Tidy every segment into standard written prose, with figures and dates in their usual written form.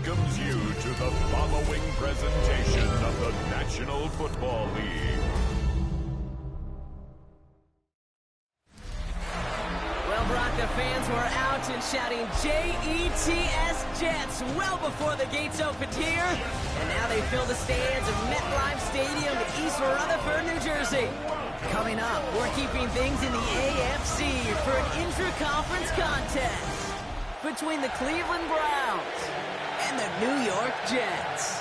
welcomes you to the following presentation of the National Football League. Well, Brock, the fans were out and shouting J-E-T-S Jets well before the gates opened here. And now they fill the stands of MetLife Stadium in East Rutherford, New Jersey. Coming up, we're keeping things in the AFC for an intra-conference contest between the Cleveland Browns and the New York Jets.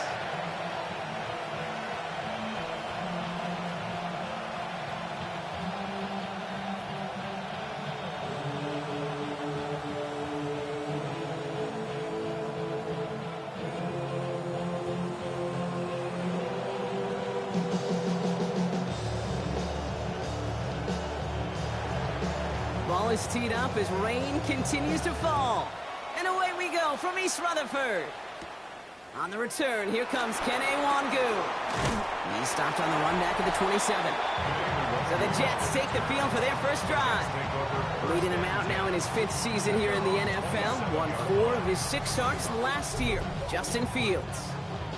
Ball is teed up as rain continues to fall. And away we go from East Rutherford. On the return, here comes Kene Wangu. He's stopped on the run back at the 27. So the Jets take the field for their first drive. Leading him out now in his 5th season here in the NFL. Won 4 of his 6 starts last year. Justin Fields.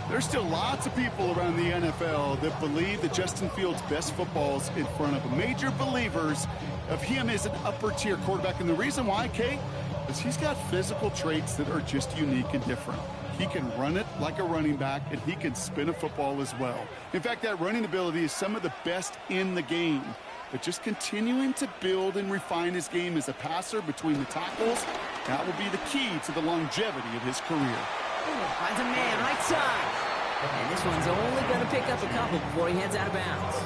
There's still lots of people around the NFL that believe that Justin Fields' best football's in front of major believers of him as an upper-tier quarterback. And the reason why, Kate, is he's got physical traits that are just unique and different. He can run it like a running back, and he can spin a football as well. In fact, that running ability is some of the best in the game. But just continuing to build and refine his game as a passer between the tackles, that will be the key to the longevity of his career. Finds a man, right side. And this one's only going to pick up a couple before he heads out of bounds.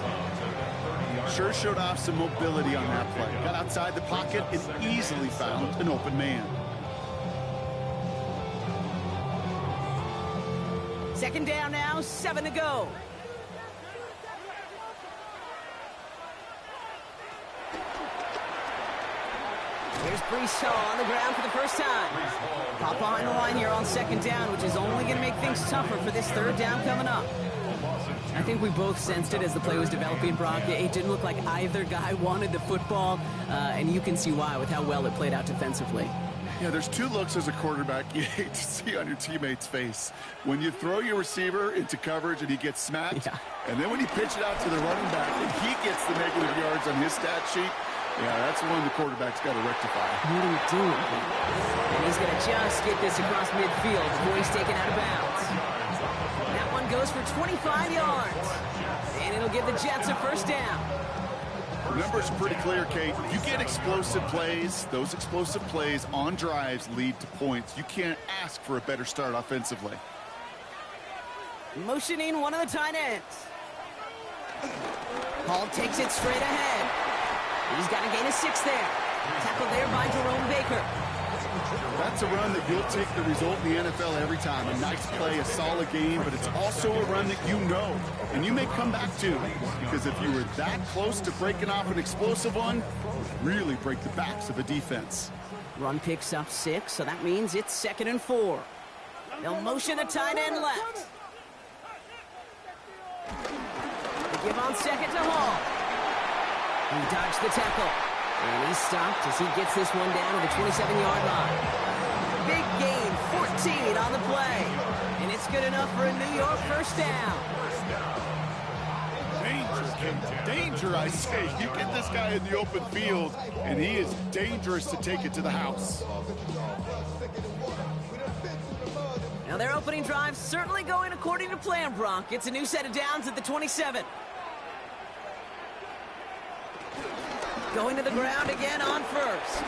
Sure showed off some mobility on that play. Got outside the pocket and easily found an open man. Second down now, 7 to go. Here's Brees Hall on the ground for the first time. Pop behind the line here on second down, which is only going to make things tougher for this third down coming up. I think we both sensed it as the play was developing, Brock. It didn't look like either guy wanted the football, and you can see why with how well it played out defensively. Yeah, there's 2 looks as a quarterback you hate to see on your teammate's face. When you throw your receiver into coverage and he gets smacked, and then when you pitch it out to the running back and he gets the negative yards on his stat sheet, yeah, that's one the quarterback's got to rectify. What are you doing? And he's going to just get this across midfield before he's taken out of bounds. That one goes for 25 yards. And it'll give the Jets a first down. The numbers are pretty clear, Kate. If you get explosive plays, those explosive plays on drives lead to points. You can't ask for a better start offensively. Motioning one of the tight ends. Hall takes it straight ahead. He's got a gain of 6 there. Tackled there by Jerome Baker. That's a run that you'll take the result in the NFL every time. A nice play, a solid game, but it's also a run that you know, and you may come back to. Because if you were that close to breaking off an explosive one, really break the backs of a defense. Run picks up 6, so that means it's 2nd and 4. They'll motion a tight end left. They give on second to Hall. He dodged the tackle. And he's stopped as he gets this one down to the 27-yard line. Big gain, 14 on the play. And it's good enough for a New York first down. Danger, I say. You get this guy in the open field, and he is dangerous to take it to the house. Now their opening drive certainly going according to plan, Brock. It's a new set of downs at the 27. Going to the ground again on first.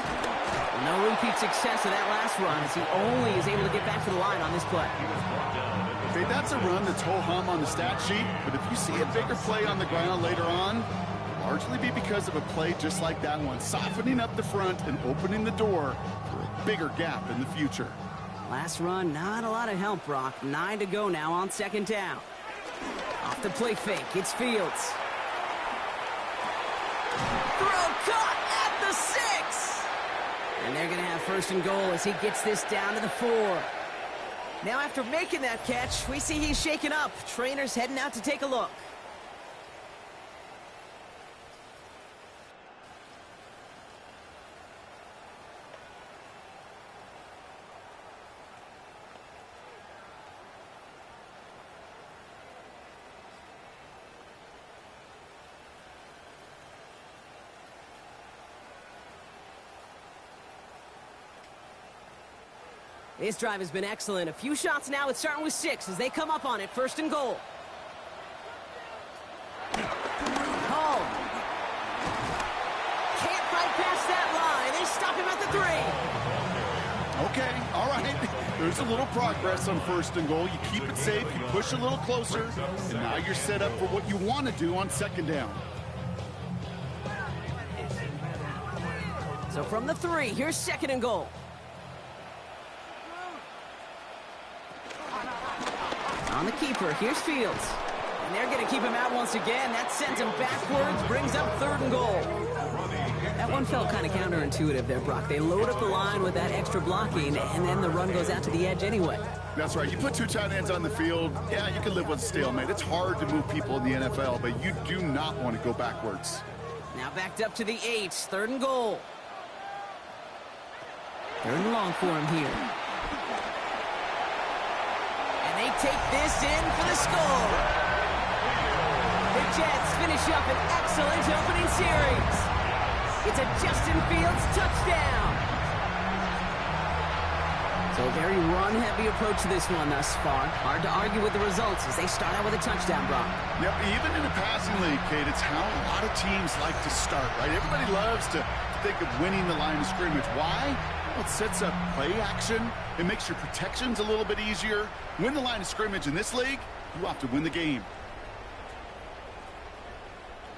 No repeat success of that last run as he only is able to get back to the line on this play. Okay, that's a run that's ho-hum on the stat sheet, but if you see a bigger play on the ground later on, largely be because of a play just like that one, softening up the front and opening the door for a bigger gap in the future. Last run, not a lot of help, Brock. 9 to go now on second down. Off the play fake, it's Fields. Throw caught at the 6. And they're going to have first and goal as he gets this down to the 4. Now after making that catch, we see he's shaken up. Trainer's heading out to take a look. This drive has been excellent. A few shots now. It's starting with 6 as they come up on it. 1st and goal. Home. Can't fight past that line. They stop him at the 3. Okay, all right. There's a little progress on 1st and goal. You keep it safe, you push a little closer, and now you're set up for what you want to do on 2nd down. So from the 3, here's 2nd and goal. On the keeper, here's Fields. And they're going to keep him out once again. That sends him backwards, brings up 3rd and goal. That one felt kind of counterintuitive there, Brock. They load up the line with that extra blocking, and then the run goes out to the edge anyway. That's right. You put 2 tight ends on the field, yeah, you can live with a stalemate. It's hard to move people in the NFL, but you do not want to go backwards. Now backed up to the 8, 3rd and goal. 3rd and long for him here. And they take this in for the score. The Jets finish up an excellent opening series. It's a Justin Fields touchdown. So a very run-heavy approach to this one thus far. Hard to argue with the results as they start out with a touchdown, Brock. Yep, even in a passing league, Kate, it's how a lot of teams like to start, right? Everybody loves to think of winning the line of scrimmage. Why? Well, it sets up play action. It makes your protections a little bit easier. Win the line of scrimmage in this league, you have to win the game.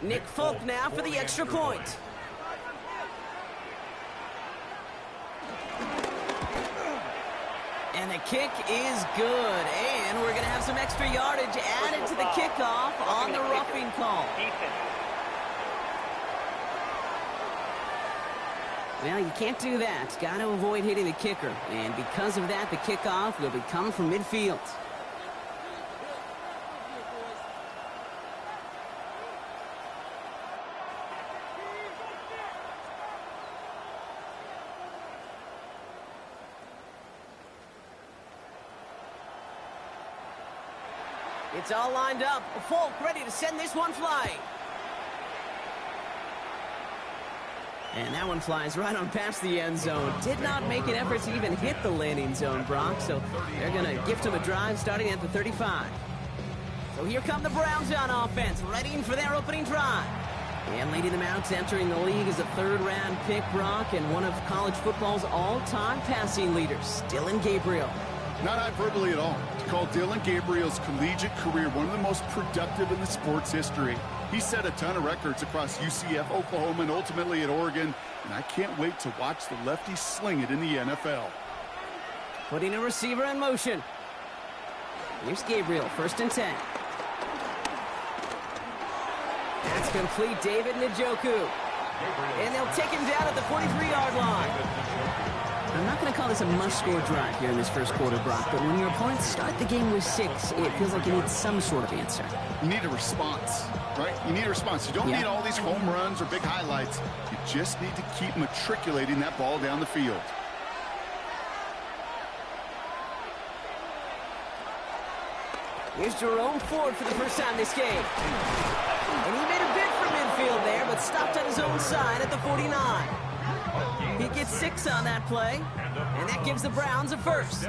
Nick Folk now for the extra point. And the kick is good. And we're going to have some extra yardage added to the kickoff on the roughing call. Well, you can't do that. Got to avoid hitting the kicker. And because of that, the kickoff will be coming from midfield. It's all lined up. Folk ready to send this one flying. And that one flies right on past the end zone. Did not make an effort to even hit the landing zone, Brock. So they're going to gift him a drive starting at the 35. So here come the Browns on offense, readying for their opening drive. And leading them out, entering the league as a 3rd-round pick, Brock, and one of college football's all-time passing leaders, Dylan Gabriel. Not hyperbole at all to call Dylan Gabriel's collegiate career one of the most productive in the sport's history. He set a ton of records across UCF, Oklahoma, and ultimately at Oregon, and I can't wait to watch the lefty sling it in the NFL. Putting a receiver in motion. Here's Gabriel, 1st and 10. That's complete, David Njoku. And they'll take him down at the 43-yard line. I'm not going to call this a must-score drive here in this first quarter, Brock, but when your opponents start the game with 6, it feels like you need some sort of answer. You need a response, right? You need a response. You don't need all these home runs or big highlights. You just need to keep matriculating that ball down the field. Here's Jerome Ford for the first time this game. And he made a bid for midfield there, but stopped on his own side at the 49. He gets 6 on that play, and that gives the Browns a first.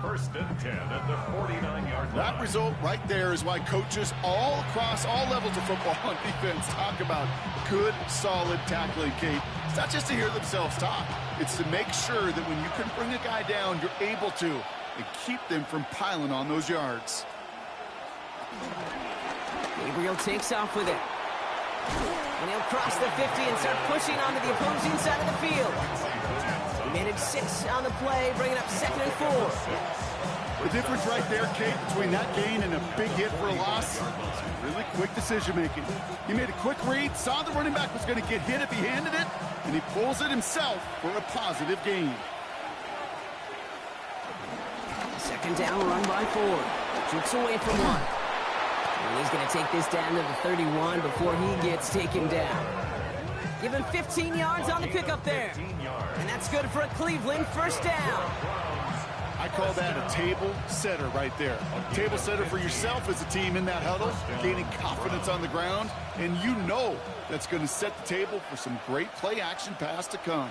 1st and 10 at the 49-yard line. That result right there is why coaches all across all levels of football on defense talk about good, solid tackling, Kate. It's not just to hear themselves talk. It's to make sure that when you can bring a guy down, you're able to, and keep them from piling on those yards. Gabriel takes off with it. And he'll cross the 50 and start pushing onto the opposing side of the field. He managed 6 on the play, bringing up 2nd and 4. The difference right there, Kate, between that gain and a big hit for a loss is really quick decision-making. He made a quick read, saw the running back was going to get hit if he handed it, and he pulls it himself for a positive gain. 2nd down, run by Ford. Shoots away from one. And he's going to take this down to the 31 before he gets taken down. Give him 15 yards on the pickup there. And that's good for a Cleveland 1st down. I call that a table setter right there. Table setter for yourself as a team in that huddle, gaining confidence on the ground, and you know that's going to set the table for some great play action pass to come.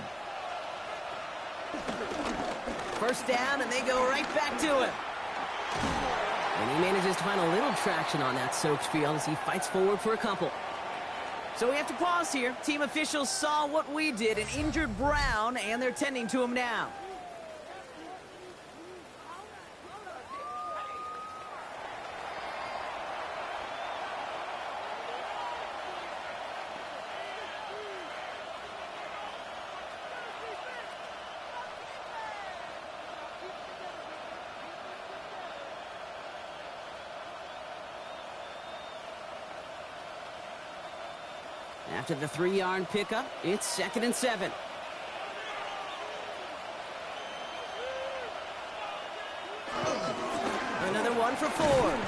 First down, and they go right back to him. And he manages to find a little traction on that soaked field as he fights forward for a couple. So we have to pause here. Team officials saw what we did, an injured Brown, and they're tending to him now. After the 3-yard pickup, it's 2nd and 7. Another one for Ford.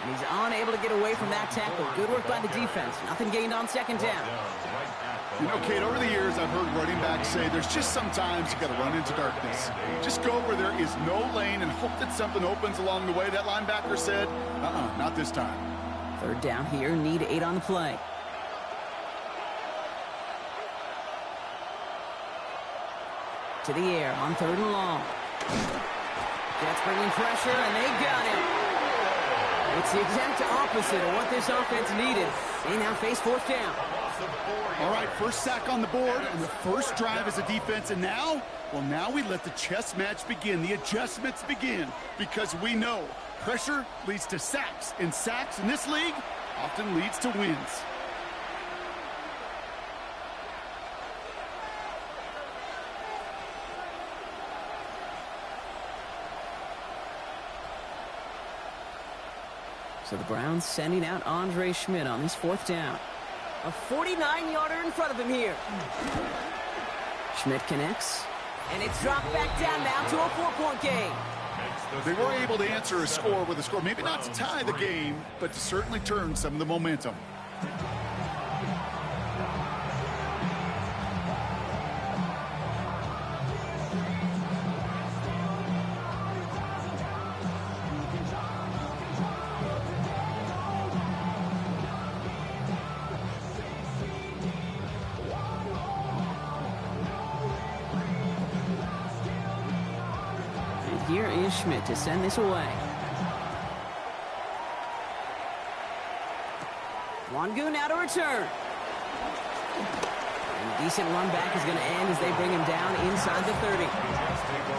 And he's unable to get away from that tackle. Good work by the defense. Nothing gained on 2nd down. You know, Kate, over the years, I've heard running backs say there's just sometimes you got to run into darkness. Just go where there is no lane and hope that something opens along the way. That linebacker said, not this time. 3rd down here, need 8 on the play. To the air on 3rd and long. Jets bringing pressure, and they got him. It's the exact opposite of what this offense needed. They now face 4th down. All right, first sack on the board, and the first drive as a defense, and now, well, now we let the chess match begin, the adjustments begin, because we know pressure leads to sacks, and sacks in this league often leads to wins. So the Browns sending out Andre Schmidt on this 4th down. A 49-yarder in front of him here. Schmidt connects. And it's dropped back down now to a 4-point game. They were able to answer a score with a score. Maybe not to tie the game, but to certainly turn some of the momentum. Here is Schmidt to send this away. Wangu now to return. And a decent run back is going to end as they bring him down inside the 30.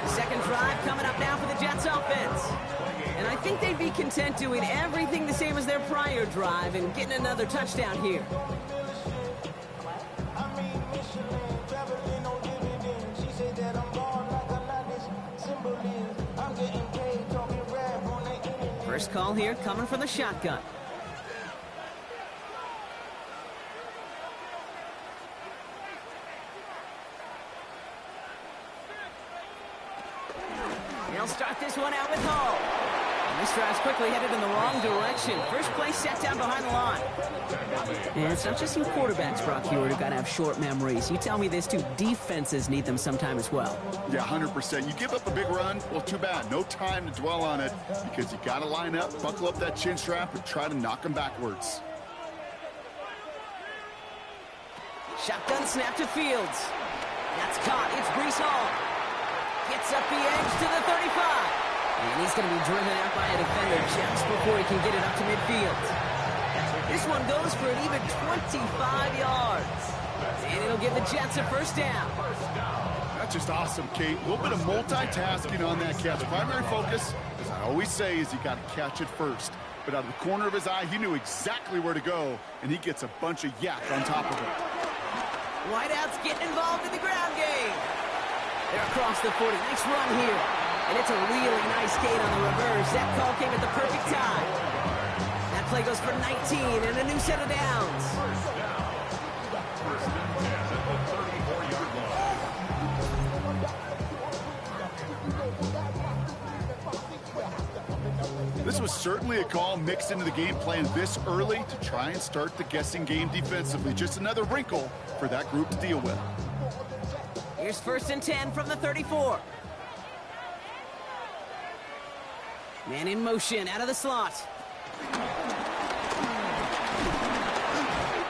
The second drive coming up now for the Jets offense. And I think they'd be content doing everything the same as their prior drive and getting another touchdown here. First call here coming from the shotgun. They'll start this one out with Hall. And this drive's quickly headed in the wrong direction. First play set down behind the line. And it's not just you quarterbacks, Brock Hewitt, who've got to have short memories. You tell me this too, defenses need them sometime as well. Yeah, 100%. You give up a big run, well, too bad. No time to dwell on it because you got to line up, buckle up that chin strap, and try to knock them backwards. Shotgun snap to Fields. That's caught. It's Breece Hall. Gets up the edge to the 35. And he's going to be driven out by a defender just before he can get it up to midfield. This one goes for an even 25 yards. And it'll give the Jets a first down. That's just awesome, Kate. A little bit of multitasking on that catch. Primary focus, as I always say, is you got to catch it first. But out of the corner of his eye, he knew exactly where to go, and he gets a bunch of yak on top of it. Wideouts getting involved in the ground game. They're across the 40. Nice run here. And it's a really nice gain on the reverse. That call came at the perfect time. That play goes for 19 and a new set of downs. This was certainly a call mixed into the game plan this early to try and start the guessing game defensively. Just another wrinkle for that group to deal with. Here's 1st and 10 from the 34. Man in motion out of the slot.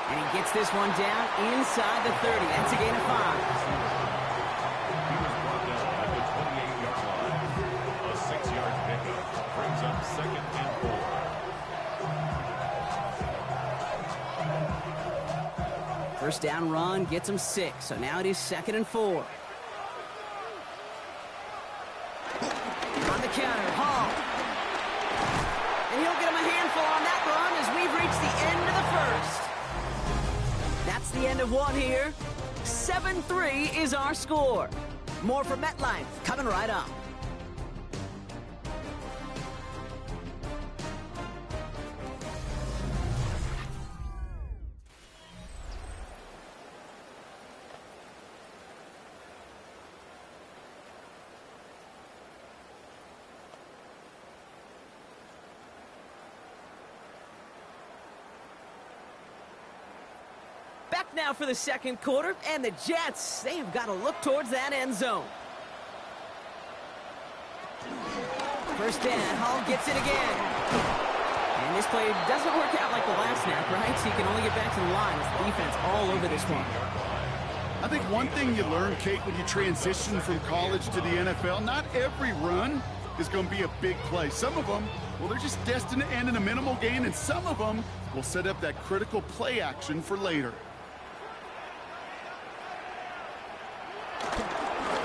And he gets this one down inside the 30. That's a gain of 5. First down run gets him 6, so now it is 2nd and 4. On the counter, Hall. And he'll get him a handful on that run as we've reached the end of the first. That's the end of one here. 7-3 is our score. More from MetLife coming right up. Back now for the second quarter, and the Jets, they have got to look towards that end zone. First down, Hall gets it again. And this play doesn't work out like the last snap, right? So you can only get back to the line with the defense all over this one. I think one thing you learn, Kate, when you transition from college to the NFL, not every run is going to be a big play. Some of them, well, they're just destined to end in a minimal gain, and some of them will set up that critical play action for later.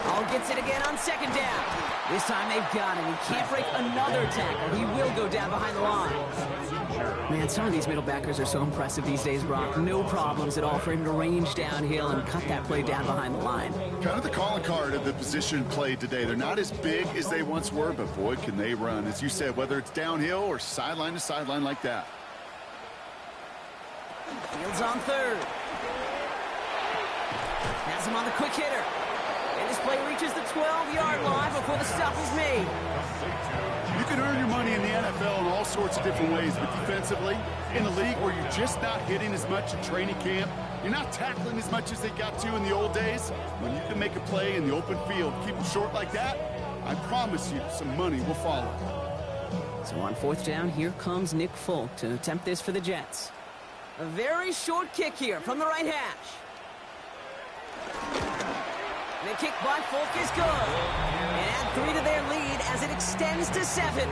Hall gets it again on second down. This time they've got him. He can't break another tackle. He will go down behind the line. Man, some of these middle backers are so impressive these days, Brock. No problems at all for him to range downhill and cut that play down behind the line. Kind of the calling card of the position played today. They're not as big as they once were, but boy, can they run. As you said, whether it's downhill or sideline to sideline like that. Fields on third. Has him on the quick hitter. And this play reaches the 12-yard line before the stop is made. You can earn your money in the NFL in all sorts of different ways, but defensively, in a league where you're just not hitting as much in training camp, you're not tackling as much as they got to in the old days, when you can make a play in the open field, keep them short like that, I promise you some money will follow. So on fourth down, here comes Nick Folk to attempt this for the Jets. A very short kick here from the right hash. The kick by Folk is good. And add 3 to their lead as it extends to 7.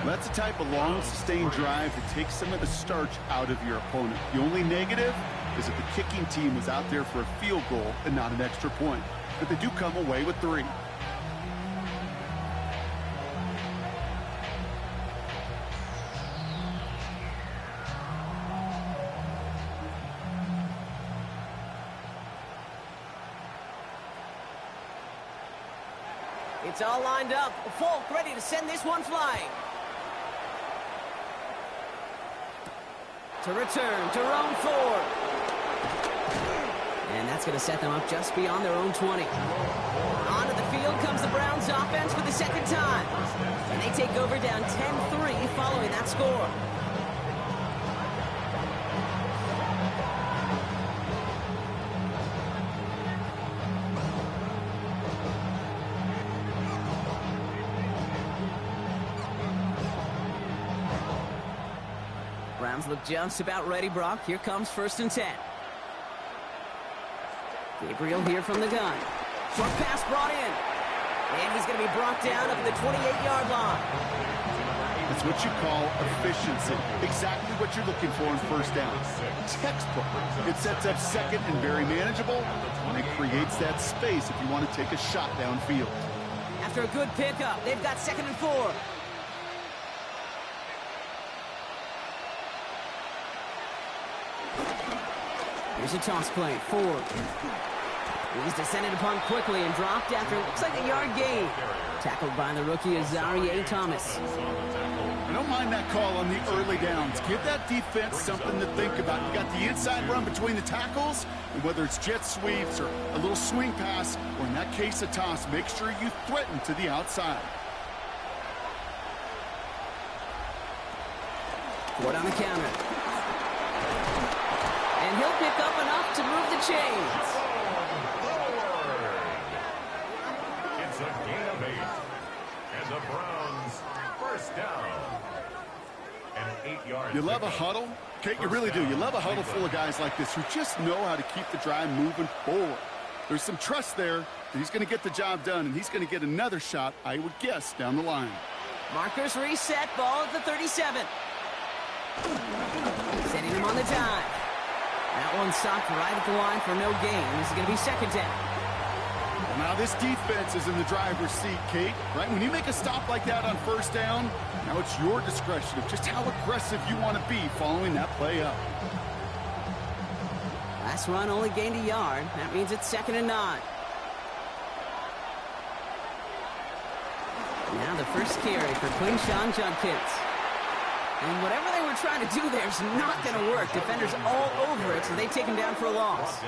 That's the type of long, sustained drive that takes some of the starch out of your opponent. The only negative is that the kicking team was out there for a field goal and not an extra point. But they do come away with 3. It's all lined up. Folk ready to send this one flying. To return to roam 4. And that's going to set them up just beyond their own 20. Onto the field comes the Browns offense for the second time. And they take over down 10-3 following that score. Browns look just about ready, Brock. Here comes 1st and 10. Gabriel here from the gun. Short pass brought in. And he's going to be brought down up at the 28-yard line. It's what you call efficiency. Exactly what you're looking for in first down. Textbook. It sets up second and very manageable, and it creates that space if you want to take a shot downfield. After a good pickup, they've got 2nd and 4. Here's a toss play. Ford. He's descended upon quickly and dropped after looks like a yard gain. Tackled by the rookie Azarie Thomas. I don't mind that call on the early downs. Give that defense something to think about. You got the inside run between the tackles, and whether it's jet sweeps or a little swing pass, or in that case a toss, make sure you threaten to the outside. Ford on the counter. And he'll pick up enough to move the chains. It's a gain of 8. And the Browns, first down. And 8 yards. You love a huddle? Kate, you really do. You love a huddle full of guys like this who just know how to keep the drive moving forward. There's some trust there that he's going to get the job done, and he's going to get another shot, I would guess, down the line. Markers reset, ball at the 37. Setting him on the dive. That one stopped right at the line for no gain. This is going to be second down. Well, now this defense is in the driver's seat, Kate. Right? When you make a stop like that on first down, now it's your discretion of just how aggressive you want to be following that play up. Last run only gained a yard. That means it's 2nd and 9. Now the first carry for Quinshawn Judkins. And whatever they were trying to do there is not going to work. Defenders all over it, so they take him down for a loss.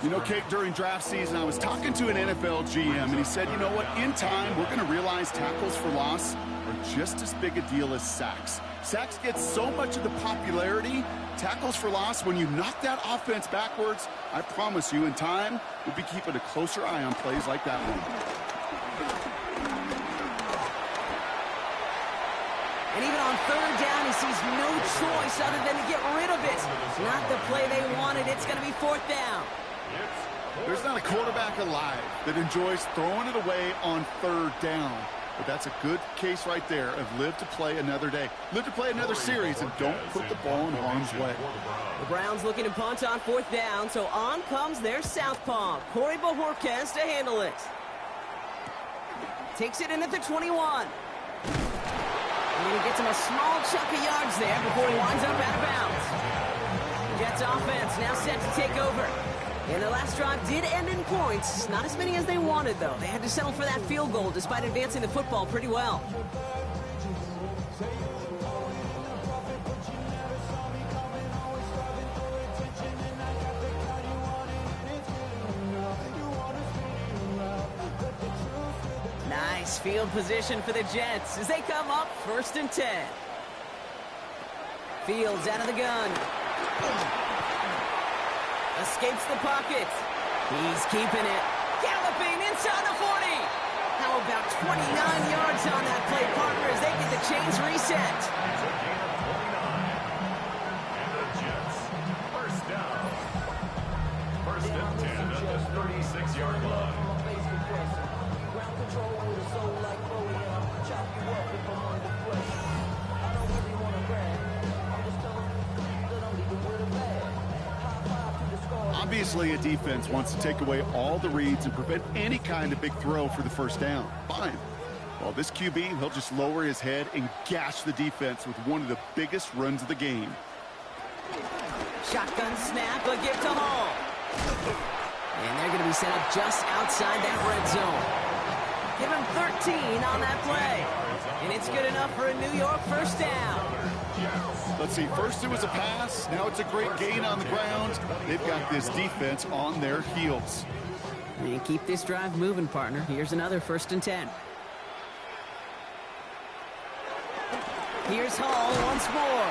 You know, Kate, during draft season, I was talking to an NFL GM, and he said, you know what, in time, we're going to realize tackles for loss are just as big a deal as sacks. Sacks get so much of the popularity. Tackles for loss, when you knock that offense backwards, I promise you, in time, we'll be keeping a closer eye on plays like that one. And even on 3rd down, he sees no choice other than to get rid of it. Not the play they wanted. It's going to be 4th down. There's not a quarterback alive that enjoys throwing it away on 3rd down. But that's a good case right there of live to play another day. Live to play another series and don't put the ball in harm's way. The Browns looking to punt on 4th down, so on comes their southpaw, Corey Bojorquez, to handle it. Takes it in at the 21. And he gets him a small chunk of yards there before he winds up out of bounds. Jets offense now set to take over. And the last drive did end in points. Not as many as they wanted, though. They had to settle for that field goal despite advancing the football pretty well. Nice field position for the Jets as they come up 1st and 10. Fields out of the gun. Escapes the pocket. He's keeping it. Galloping inside the 40. How about 29 yards on that play, partner, as they get the chains reset. It's a gain of 29. And the Jets, 1st down. 1st and 10 at the 36-yard line. Obviously, a defense wants to take away all the reads and prevent any kind of big throw for the 1st down. Fine. Well, this QB, he'll just lower his head and gash the defense with one of the biggest runs of the game. Shotgun snap, a gift to Hall. And they're going to be set up just outside that red zone. Give him 13 on that play. And it's good enough for a New York 1st down. Let's see, first it was a pass, now it's a great gain on the ground. They've got this defense on their heels. And keep this drive moving, partner. Here's another 1st and 10. Here's Hall once more.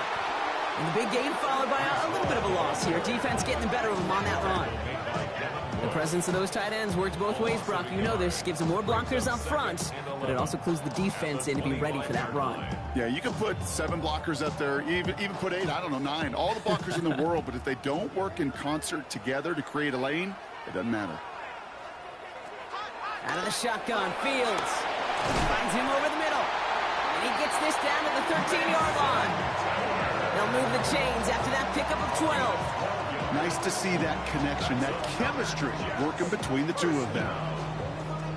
And the big gain followed by a little bit of a loss here. Defense getting the better of them on that run. The presence of those tight ends works both ways, Brock. You know this. Gives them more blockers up front, but it also clues the defense in to be ready for that run. Yeah, you can put 7 blockers up there, even put 8, I don't know, 9. All the blockers in the world, but if they don't work in concert together to create a lane, it doesn't matter. Out of the shotgun, Fields finds him over the middle. And he gets this down to the 13-yard line. They'll move the chains after that pickup of 12. Nice to see that connection, that chemistry working between the two of them.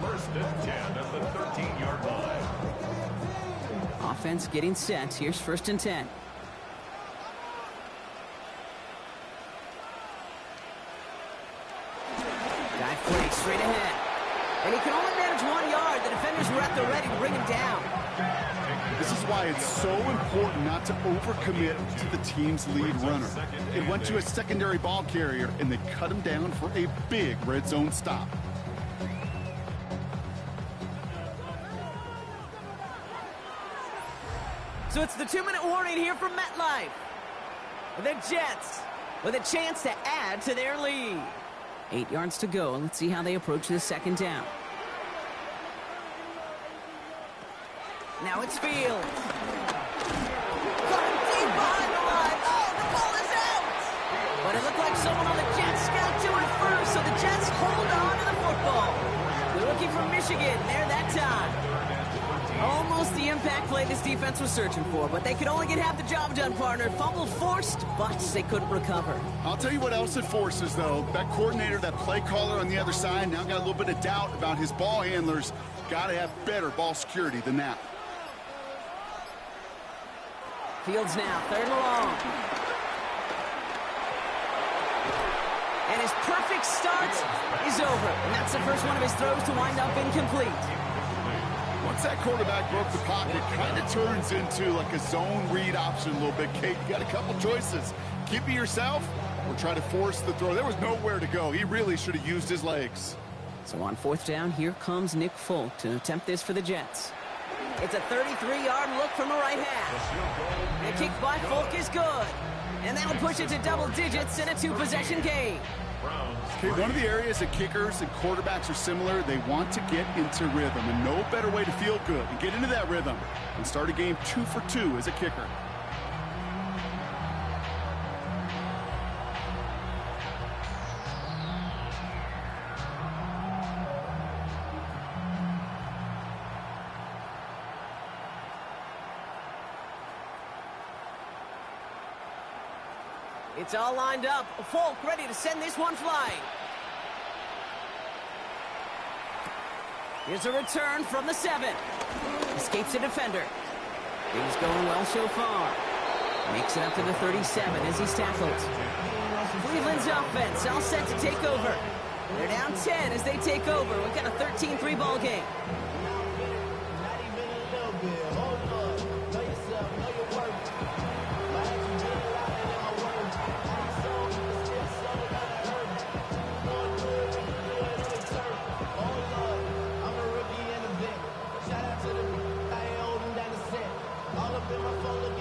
1st and 10 at the 13-yard line. Offense getting set. Here's 1st and 10. Guy flanks straight ahead. And he can only manage 1 yard. The defenders were at the ready to bring him down. This is why it's so important not to overcommit to the team's lead runner. It went to a secondary ball carrier, and they cut him down for a big red zone stop. So it's the 2-minute warning here from MetLife. The Jets with a chance to add to their lead. 8 yards to go. Let's see how they approach this 2nd down. Now it's Fields. Coming deep behind the line. Oh, the ball is out. But it looked like someone on the Jets got to it first, so the Jets hold on to the football. The rookie from Michigan there that time. Almost the impact play this defense was searching for, but they could only get half the job done, partner. Fumble forced, but they couldn't recover. I'll tell you what else it forces, though. That coordinator, that play caller on the other side, now got a little bit of doubt about his ball handlers. Got to have better ball security than that. Fields now, 3rd and long. And his perfect start is over. And that's the first one of his throws to wind up incomplete. Once that quarterback broke the pocket, kind of turns into like a zone read option a little bit. Kate, you got a couple choices. Keep it yourself or try to force the throw. There was nowhere to go. He really should have used his legs. So on 4th down, here comes Nick Folk to attempt this for the Jets. It's a 33-yard look from the right half. The kick by Folk is good. And that'll push it to double digits in a 2-possession game. Okay, one of the areas that kickers and quarterbacks are similar, they want to get into rhythm. And no better way to feel good and get into that rhythm and start a game 2 for 2 as a kicker. It's all lined up. Folk ready to send this one flying. Here's a return from the 7. Escapes a defender. Things going well so far. Makes it up to the 37 as he's tackled. Cleveland's offense all set to take over. They're down 10 as they take over. We've got a 13-3 ball game.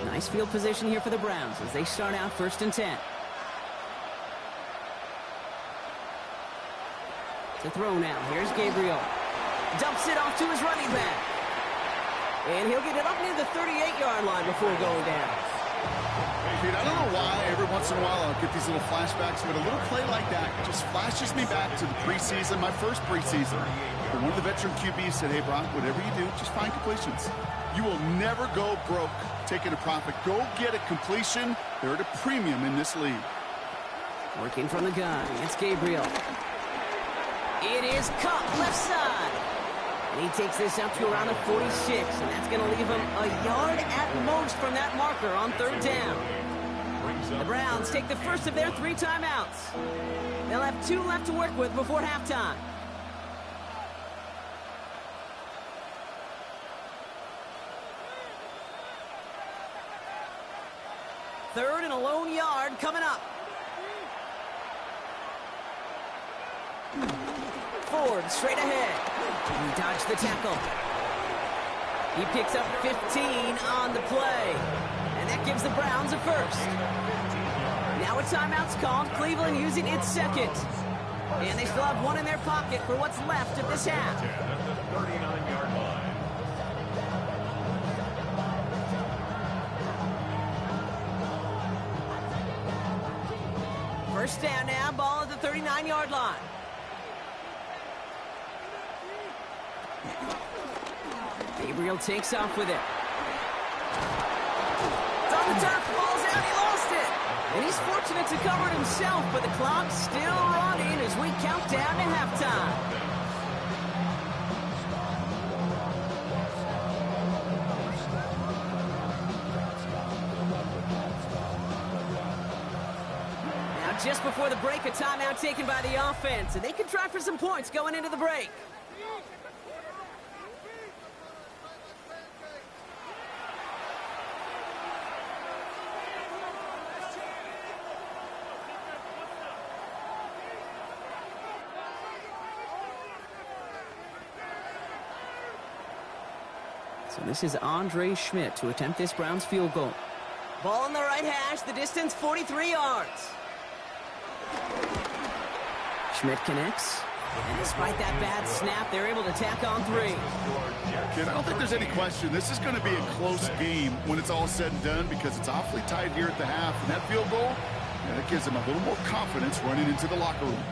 Nice field position here for the Browns as they start out 1st and 10. To throw now. Here's Gabriel. Dumps it off to his running back. And he'll get it up near the 38-yard line before going down. Dude, I don't know why every once in a while I'll get these little flashbacks, but a little play like that just flashes me back to the preseason, my first preseason. And one of the veteran QBs said, hey, Brock, whatever you do, just find completions. You will never go broke taking a profit. Go get a completion. They're at a premium in this league. Working from the gun. It's Gabriel. It is caught left side. And he takes this up to around the 46, and that's going to leave him a yard at most from that marker on 3rd down. The Browns take the first of their 3 timeouts. They'll have 2 left to work with before halftime. Third and a lone yard coming up. Ford straight ahead. He dodged the tackle. He picks up 15 on the play. And that gives the Browns a first. Now a timeout's called. Cleveland using its 2nd. And they still have 1 in their pocket for what's left of this half. 39-yard line. First down now, ball at the 39-yard line. Gabriel takes off with it. It's on the turf, falls out, he lost it. And he's fortunate to cover it himself, but the clock's still running as we count down to halftime. Just before the break, a timeout taken by the offense, and they can try for some points going into the break. So this is Andre Schmidt to attempt this Browns field goal. Ball on the right hash, the distance 43 yards. Schmidt connects, and despite that bad snap, they're able to tack on 3. Kid, I don't think there's any question. This is going to be a close game when it's all said and done because it's awfully tight here at the half. And that field goal, that gives them a little more confidence running into the locker room.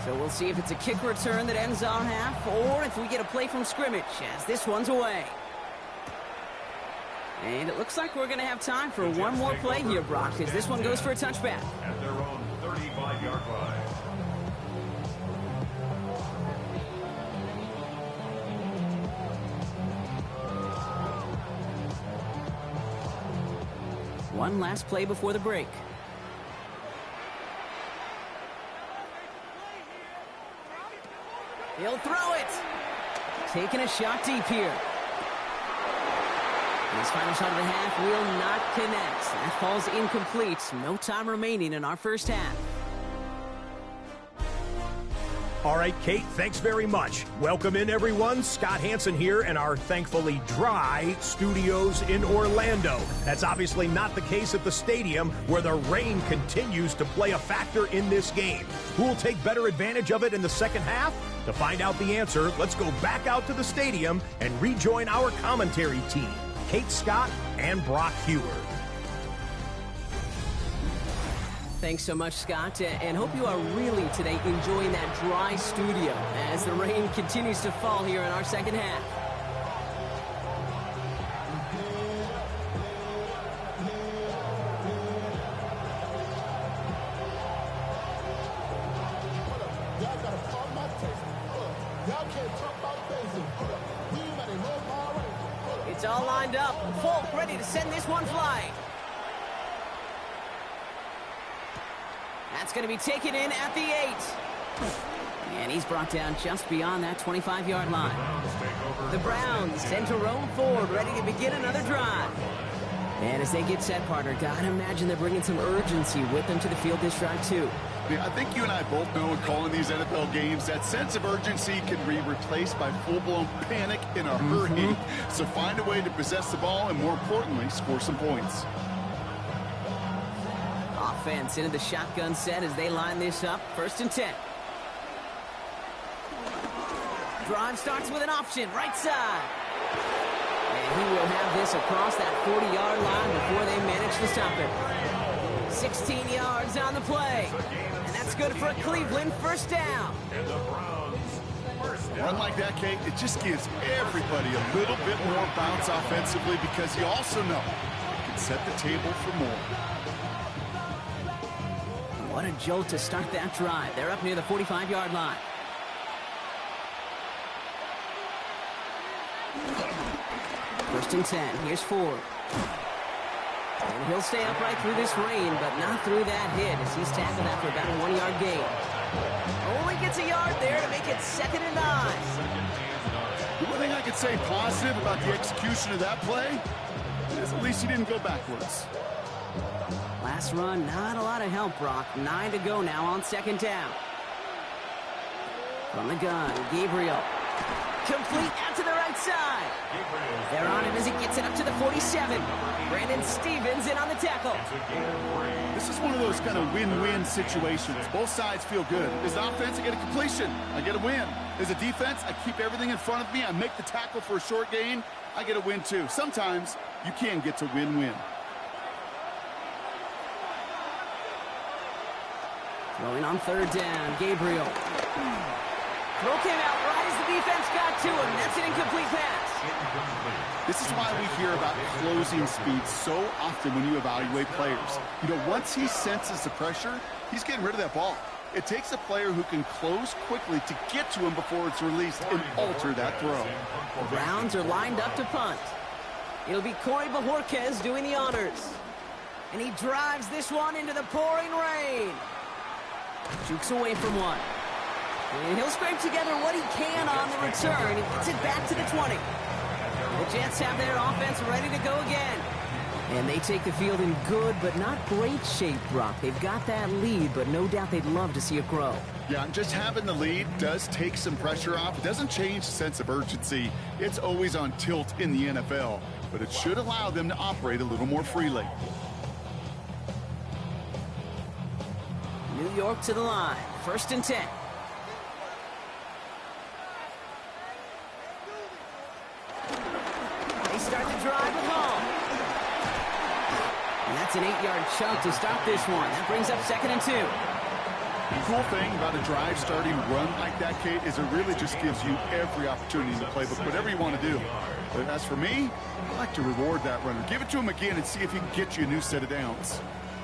So we'll see if it's a kick return that ends our half, or if we get a play from scrimmage, as this one's away. And it looks like we're going to have time for one more play here, Brock, as this one goes for a touchback. At their own 35-yard line. One last play before the break. He'll throw it. Taking a shot deep here. His final shot of the half will not connect. That falls incomplete. No time remaining in our first half. All right, Kate, thanks very much. Welcome in, everyone. Scott Hansen here in our thankfully dry studios in Orlando. That's obviously not the case at the stadium, where the rain continues to play a factor in this game. Who will take better advantage of it in the second half? To find out the answer, let's go back out to the stadium and rejoin our commentary team, Kate Scott and Brock Heward. Thanks so much, Scott, and hope you are really today enjoying that dry studio as the rain continues to fall here in our second half. It's all lined up. Folk ready to send this one flying. That's going to be taken in at the 8. And he's brought down just beyond that 25-yard line. The Browns send to roam forward, ready to begin another drive. And as they get set, partner, gotta imagine they're bringing some urgency with them to the field this drive, too. Yeah, I think you and I both know in calling these NFL games, that sense of urgency can be replaced by full-blown panic in a hurry. So find a way to possess the ball and, more importantly, score some points. Offense into the shotgun set as they line this up. 1st and 10. Drive starts with an option, right side. And he will have this across that 40-yard line before they manage to stop it. 16 yards on the play. And that's good for a Cleveland first down. And the Browns first A down. run like that, Kate, it just gives everybody a little bit more bounce offensively, because you also know you can set the table for more. What a jolt to start that drive. They're up near the 45-yard line. First and 10. Here's Ford. And he'll stay upright through this rain, but not through that hit as he's tackled after about a 1-yard gain. Only gets a yard there to make it 2nd and 9. The one thing I could say positive about the execution of that play is at least he didn't go backwards. Last run, not a lot of help, Brock. 9 to go now on 2nd down. From the gun, Gabriel. Complete out to the right side. They're on him as he gets it up to the 47. Brandon Stevens in on the tackle. This is one of those kind of win-win situations. Both sides feel good. As an offense, I get a completion. I get a win. As a defense, I keep everything in front of me. I make the tackle for a short gain. I get a win, too. Sometimes you can get to win-win. Throwing on 3rd down, Gabriel. Throw came out right as the defense got to him. That's an incomplete pass. This is why we hear about closing speed so often when you evaluate players. You know, once he senses the pressure, he's getting rid of that ball. It takes a player who can close quickly to get to him before it's released and alter that throw. The Browns are lined up to punt. It'll be Corey Bajorquez doing the honors. And he drives this one into the pouring rain. Jukes away from one. And he'll scrape together what he can on the return. He gets it back to the 20. The Jets have their offense ready to go again. And they take the field in good but not great shape, Brock. They've got that lead, but no doubt they'd love to see it grow. Yeah, just having the lead does take some pressure off. It doesn't change the sense of urgency. It's always on tilt in the NFL, but it should allow them to operate a little more freely. New York to the line. 1st and 10. They start the drive with Hall. And that's an 8-yard chunk to start this one. That brings up 2nd and 2. The cool thing about a drive starting run like that, Kate, is it really just gives you every opportunity in the playbook, whatever you want to do. But as for me, I like to reward that runner. Give it to him again and see if he can get you a new set of downs.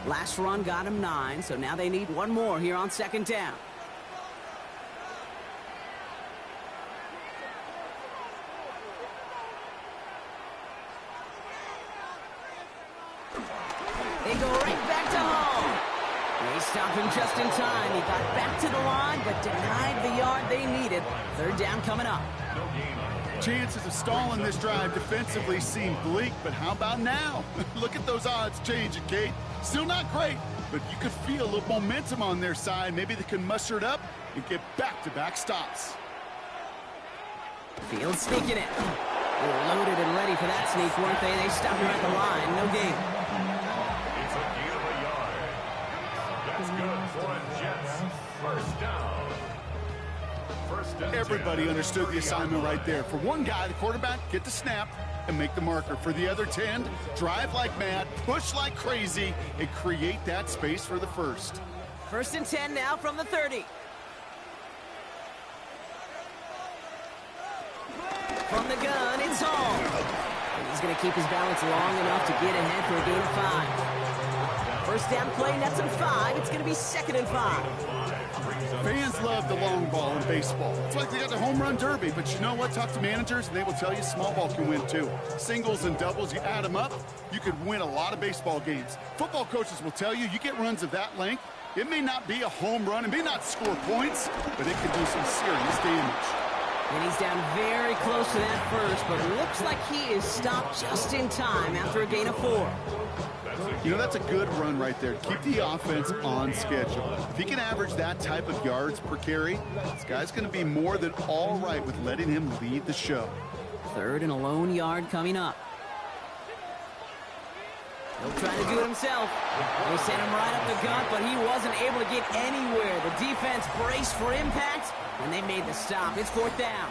Last run got him 9, so now they need one more here on second down. They go right back to home. They stopped him just in time. He got back to the line, but denied the yard they needed. Third down coming up. Chances of stalling this drive defensively seem bleak, but how about now? Look at those odds changing, Kate. Still not great, but you could feel a little momentum on their side. Maybe they can muster it up and get back-to-back stops. Field sneaking it. They were loaded and ready for that sneak, weren't they? They stopped him at the line. No gain. It's a gain of a yard. That's good for a Jets. First down. Everybody understood the assignment right there. For one guy, the quarterback, get the snap and make the marker. For the other 10, drive like mad, push like crazy, and create that space for the first. First and 10 now from the 30. From the gun, it's Hall. And he's going to keep his balance long enough to get ahead for a gain of 5. First down play, nets him 5. It's going to be 2nd and 5. Fans love the long ball in baseball. It's like they got the home run derby, but you know what? Talk to managers, and they will tell you small ball can win too. Singles and doubles, you add them up, you could win a lot of baseball games. Football coaches will tell you, you get runs of that length, it may not be a home run, it may not score points, but it can do some serious damage. And he's down very close to that first, but looks like he is stopped just in time after a gain of 4. You know, that's a good run right there. Keep the offense on schedule. If he can average that type of yards per carry, this guy's going to be more than all right with letting him lead the show. Third and a lone yard coming up. He'll try to do it himself. They sent him right up the gut, but he wasn't able to get anywhere. The defense braced for impact, and they made the stop. It's 4th down.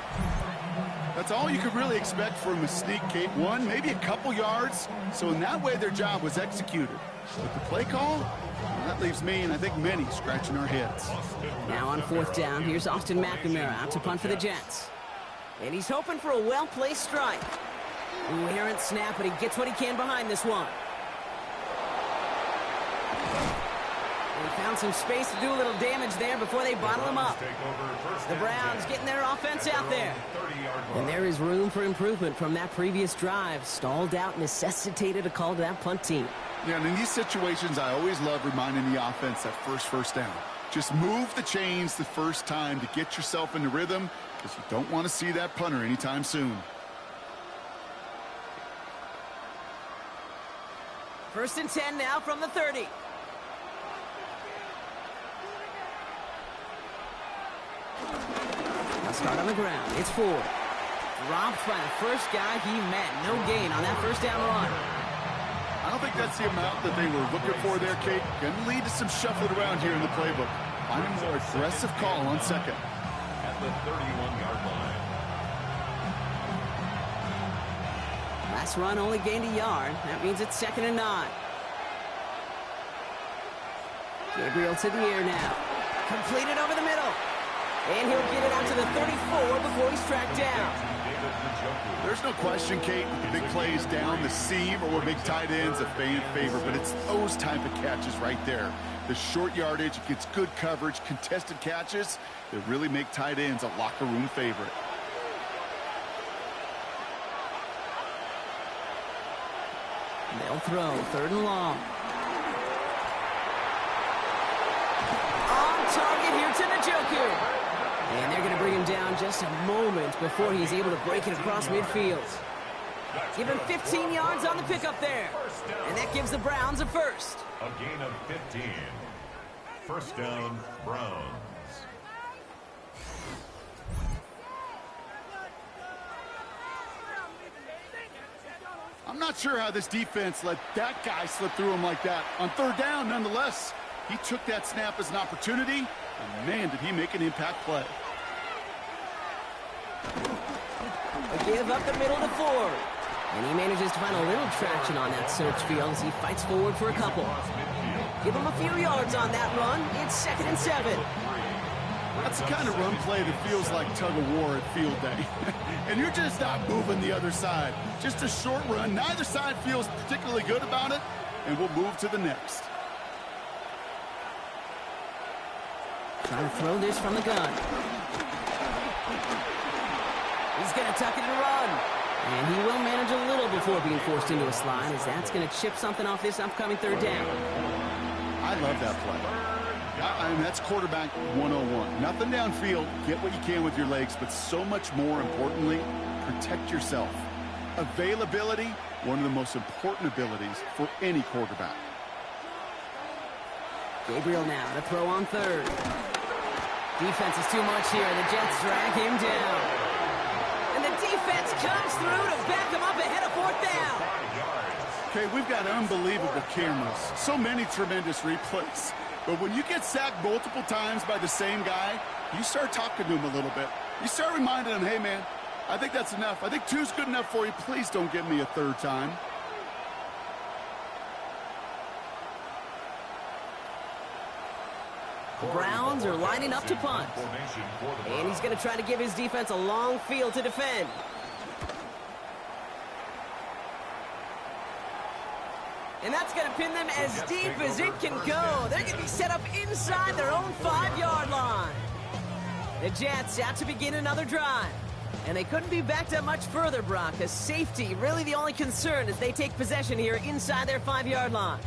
That's all you could really expect from a sneak, Kate. One, maybe a couple yards. So in that way, their job was executed. But the play call, well, that leaves me and I think many scratching our heads. Now on 4th down, here's Austin McNamara out to punt for the Jets. And he's hoping for a well-placed strike. Ooh, errant snap, but he gets what he can behind this one. They found some space to do a little damage there before they bottle him up. The Browns getting their offense out there. And there is room for improvement from that previous drive. Stalled out, necessitated a call to that punt team. Yeah, and in these situations, I always love reminding the offense that first down. Just move the chains the first time to get yourself into rhythm, because you don't want to see that punter anytime soon. First and 10 now from the 30. Now start on the ground. It's Ford. Dropped by the first guy he met. No gain on that first down run. I don't think that's the amount that they were looking for there, Kate. Going to lead to some shuffling around here in the playbook. Find a more aggressive call on second. At the 31-yard line. Last run only gained a yard. That means it's 2nd and 9. Gabriel to the air now. Completed over the middle. And he'll get it out to the 34 before he's tracked down. There's no question, Kate, the big plays down the seam or big tight ends a fan favorite, but it's those type of catches right there. The short yardage, it gets good coverage, contested catches that really make tight ends a locker room favorite. They'll throw 3rd and long. On target here to Njoku. And they're going to bring him down just a moment before he's able to break it across midfield. Give him 15 yards on the pickup there. And that gives the Browns a first. A gain of 15. First down, Browns. I'm not sure how this defense let that guy slip through him like that. On 3rd down, nonetheless, he took that snap as an opportunity, and man, did he make an impact play. A give up the middle to Ford. And he manages to find a little traction on that search field as he fights forward for a couple. Give him a few yards on that run. It's 2nd and 7. That's the kind of run play that feels like tug-of-war at field day. And you're just not moving the other side. Just a short run. Neither side feels particularly good about it, and we'll move to the next. Trying to throw this from the gun. He's going to tuck it and run. And he will manage a little before being forced into a slide, as that's going to chip something off this upcoming 3rd down. I love that play. I mean, that's quarterback 101. Nothing downfield. Get what you can with your legs, but so much more importantly, protect yourself. Availability, one of the most important abilities for any quarterback. Gabriel now to throw on 3rd. Defense is too much here. The Jets drag him down. And the defense comes through to back him up ahead of 4th down. Okay, we've got unbelievable cameras. So many tremendous replays. But when you get sacked multiple times by the same guy, you start talking to him a little bit. You start reminding him, hey, man, I think that's enough. I think 2's good enough for you. Please don't get me a 3rd time. The Browns are lining up to punt. And he's going to try to give his defense a long field to defend. And that's going to pin them as deep as it can go. They're going to be set up inside their own 5-yard line. The Jets out to begin another drive. And they couldn't be backed up much further, Brock, because safety really the only concern as they take possession here inside their 5-yard line.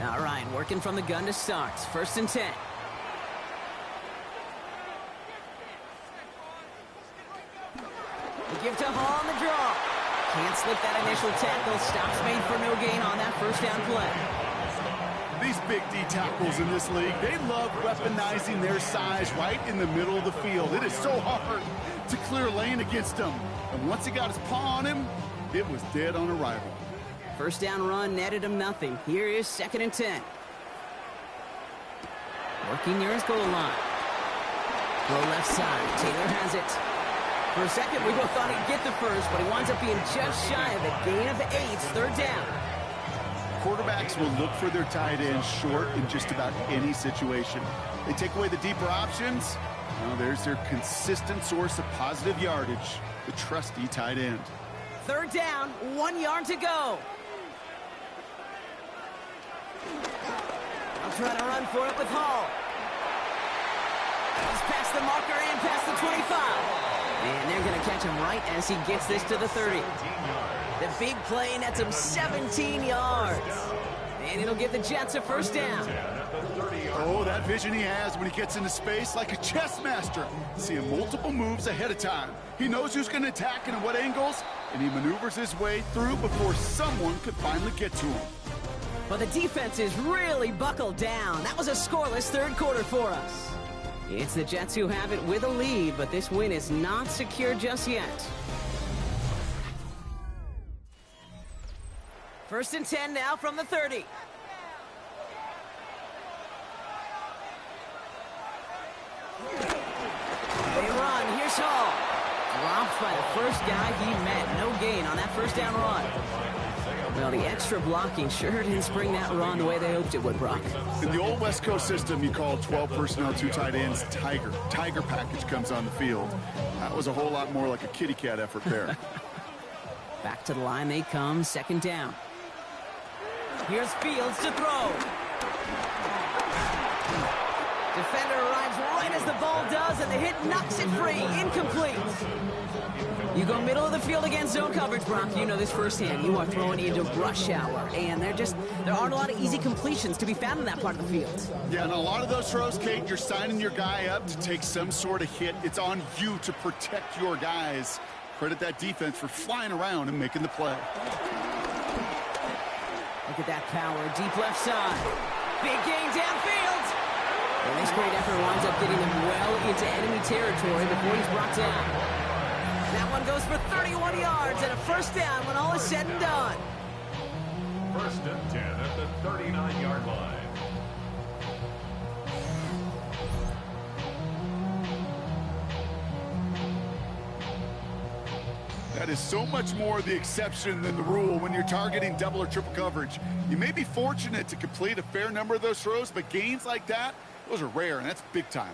All right, working from the gun to start. 1st and 10. The give to Hall on the draw. Can't slip that initial tackle. Stops made for no gain on that 1st down play. These big D tackles in this league, they love weaponizing their size right in the middle of the field. It is so hard to clear lane against them. And once he got his paw on him, it was dead on arrival. 1st down run netted him nothing. Here is 2nd and 10. Working near his goal line. Throw left side. Taylor has it. For a second, we both thought he'd get the 1st, but he winds up being just shy of a gain of 8. 3rd down. Quarterbacks will look for their tight end short in just about any situation. They take away the deeper options. Well, there's their consistent source of positive yardage, the trusty tight end. 3rd down, 1 yard to go. I'll try to run for it with Hall. He's past the marker and past the 25. And they're going to catch him right as he gets this to the 30. The big play nets him 17 yards. And it'll give the Jets a 1st down. Oh, that vision he has when he gets into space like a chess master. Seeing multiple moves ahead of time. He knows who's going to attack and at what angles, and he maneuvers his way through before someone could finally get to him. But the defense is really buckled down. That was a scoreless 3rd quarter for us. It's the Jets who have it with a lead, but this win is not secure just yet. 1st and 10 now from the 30. They run. Here's Hall. Dropped by the 1st guy he met. No gain on that 1st down run. Well, the extra blocking sure didn't spring that run the way they hoped it would, Brock. In the old West Coast system, you call 12 personnel, 2 tight ends, Tiger. Tiger package comes on the field. That was a whole lot more like a kitty cat effort there. Back to the line they come, 2nd down. Here's Fields to throw. Defender arrives right as the ball does, and the hit knocks it free. Incomplete. You go middle of the field against zone coverage, Brock. You know this firsthand. You are throwing into rush hour, and there aren't a lot of easy completions to be found in that part of the field. Yeah, and a lot of those throws, Kate, you're signing your guy up to take some sort of hit. It's on you to protect your guys. Credit that defense for flying around and making the play. Look at that power, deep left side. Big gain downfield. And this great effort winds up getting them well into enemy territory before he's brought down. That one goes for 31 yards and a 1st down when all is said and done. 1st and 10 at the 39-yard line. That is so much more the exception than the rule when you're targeting double or triple coverage. You may be fortunate to complete a fair number of those throws, but gains like that, those are rare, and that's big time.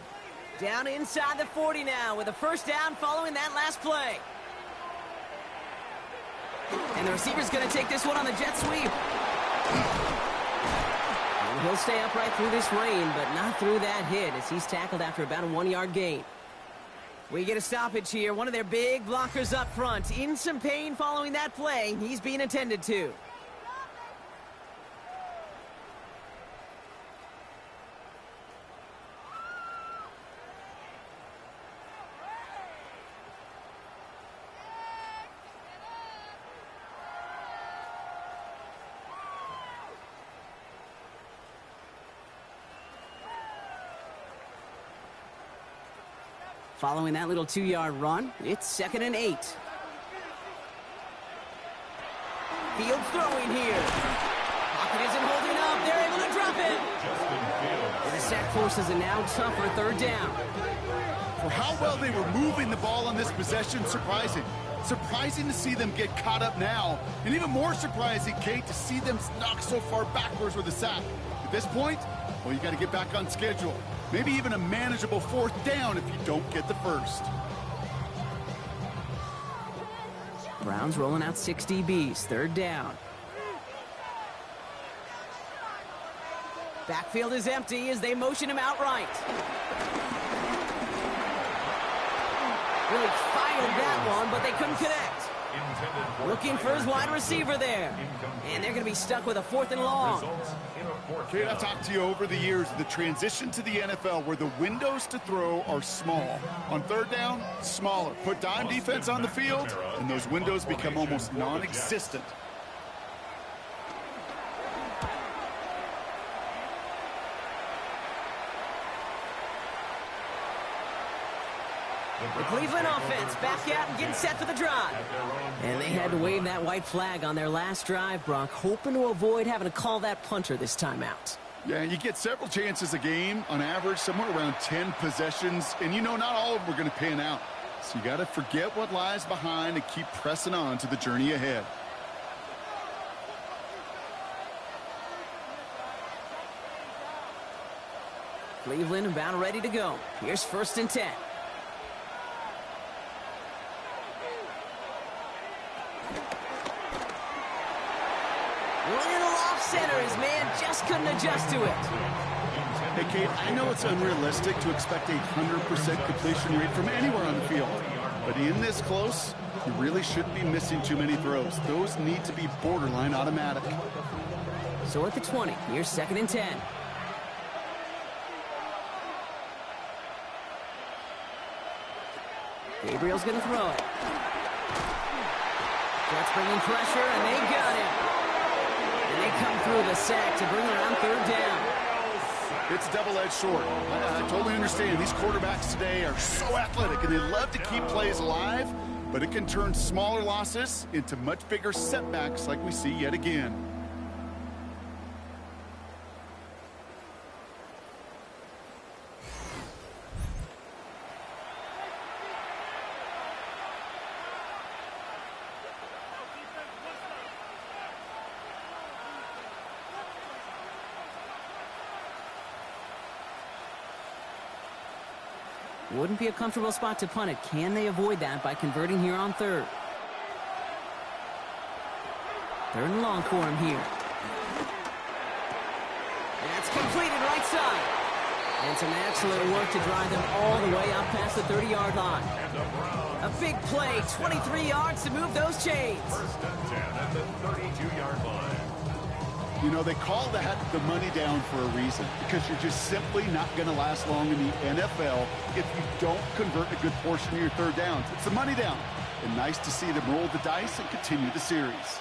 Down inside the 40 now with a first down following that last play. And the receiver's going to take this one on the jet sweep. And he'll stay upright through this rain, but not through that hit as he's tackled after about a 1-yard gain. We get a stoppage here. One of their big blockers up front. In some pain following that play. He's being attended to. Following that little 2-yard run, it's 2nd and 8. Fields throwing here. Pocket isn't holding up. They're able to drop it. And the sack forces a now tougher 3rd down. For how well they were moving the ball on this possession, surprising. Surprising to see them get caught up now. And even more surprising, Kate, to see them knocked so far backwards with a sack. At this point, well, you got to get back on schedule. Maybe even a manageable 4th down if you don't get the first. Browns rolling out 6 DBs, 3rd down. Backfield is empty as they motion him outright. Really fired that one, but they couldn't connect. Looking for his wide receiver there. And they're going to be stuck with a 4th and long. Kate, I've talked to you over the years, the transition to the NFL where the windows to throw are small. On 3rd down, smaller. Put dime defense on the field, and those windows become almost non-existent. The Cleveland offense back out and getting set for the drive. And they had to wave that white flag on their last drive, Brock, hoping to avoid having to call that punter this time out. Yeah, you get several chances a game, on average, somewhere around 10 possessions, and you know not all of them are going to pan out. So you got to forget what lies behind and keep pressing on to the journey ahead. Cleveland about ready to go. Here's 1st and 10. Little off center. His man just couldn't adjust to it. Hey, Kate, I know it's unrealistic to expect a 100% completion rate from anywhere on the field. But in this close, you really shouldn't be missing too many throws. Those need to be borderline automatic. So at the 20, here's 2nd and 10. Gabriel's going to throw it. Jets bringing pressure, and they got him. And they come through the sack to bring around 3rd down. It's a double-edged sword. I totally understand. These quarterbacks today are so athletic, and they love to keep plays alive, but it can turn smaller losses into much bigger setbacks like we see yet again. Wouldn't be a comfortable spot to punt it. Can they avoid that by converting here on 3rd? 3rd and long for him here. That's completed right side. And some excellent work to drive them all the way up past the 30-yard line. A big play, 23 yards to move those chains. 1st and 10 at the 32-yard line. You know, they call that the money down for a reason, because you're just simply not going to last long in the NFL if you don't convert a good portion of your 3rd downs. It's the money down. And nice to see them roll the dice and continue the series.